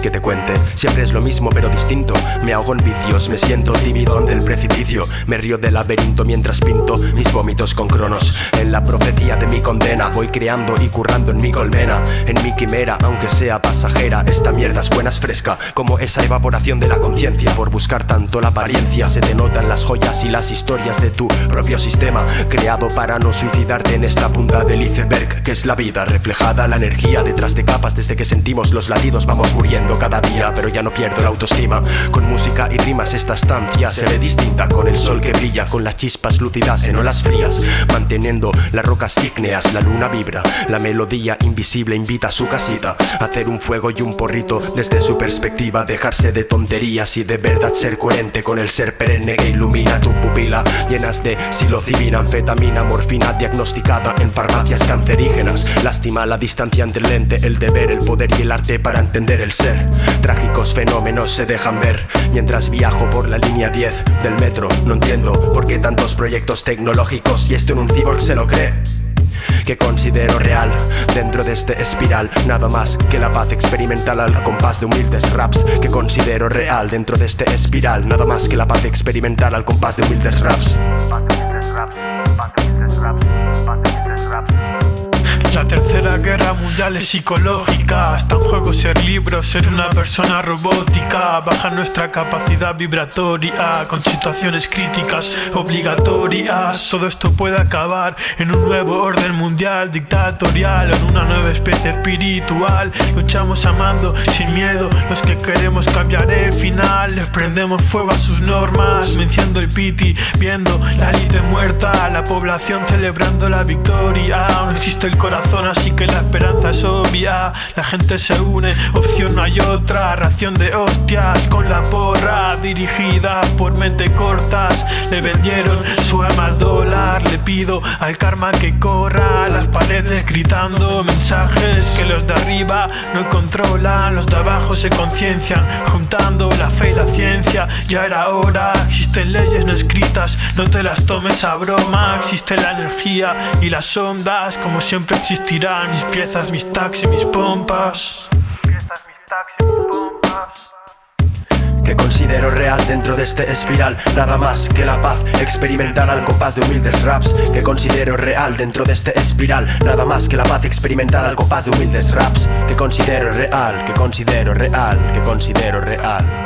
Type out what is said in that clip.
que te cuente? Siempre es lo mismo pero distinto. Me ahogo en vicios, me siento tímido ante el precipicio. Me río del laberinto mientras pinto mis vómitos con cronos. En la profecía de mi condena voy creando y currando en mi colmena. En mi quimera, aunque sea pasajera, esta mierda es buena, es fresca, como esa evaporación de la conciencia. Por buscar tanto la apariencia se te notan las joyas y las historias de tu propio sistema, creado para no suicidarte en esta punta del iceberg que es la vida, reflejada la energía detrás de capas. Desde que sentimos los latidos vamos muriendo cada día, pero ya no pierdo la autoestima. Con música y rimas esta estancia se ve distinta, con el sol que brilla, con las chispas lúcidas en olas frías, manteniendo las rocas ígneas. La luna vibra, la melodía invisible invita a su casita, a hacer un fuego y un porrito desde su perspectiva, dejarse de tonterías y de verdad ser coherente con el ser perenne que ilumina tu pupila. Llenas de psilocibina, anfetamina, morfina diagnosticada en farmacias cancerígenas. Lástima la distancia entre el ente, el deber, el poder y el arte para entender el ser. Trágicos fenómenos se dejan ver mientras viajo por la línea 10 del metro. No entiendo por qué tantos proyectos tecnológicos y esto en un cyborg se lo cree. Que considero real dentro de este espiral, nada más que la paz experimental al compás de humildes raps. Que considero real dentro de este espiral, nada más que la paz experimental al compás de humildes raps. La tercera guerra mundial es psicológica. Está en juego ser libre, ser una persona robótica. Baja nuestra capacidad vibratoria con situaciones críticas obligatorias. Todo esto puede acabar en un nuevo orden mundial dictatorial, en una nueva especie espiritual. Luchamos amando sin miedo, los que queremos cambiar el final. Les prendemos fuego a sus normas, venciendo el piti, viendo la lite muerta, la población celebrando la victoria. No existe el corazón, así que la esperanza es obvia. La gente se une, opción no hay otra. Ración de hostias con la porra, dirigida por mente cortas. Le vendieron su alma al dólar. Le pido al karma que corra las paredes gritando mensajes que los de arriba no controlan. Los de abajo se conciencian, juntando la fe y la ciencia. Ya era hora, existen leyes no escritas, no te las tomes a broma. Existe la energía y las ondas, como siempre existirán mis piezas, mis tags y mis pompas. Que considero real dentro de este espiral, nada más que la paz experimental al compás de humildes raps. Que considero real dentro de este espiral, nada más que la paz experimental al compás de humildes raps. Que considero real, que considero real, que considero real.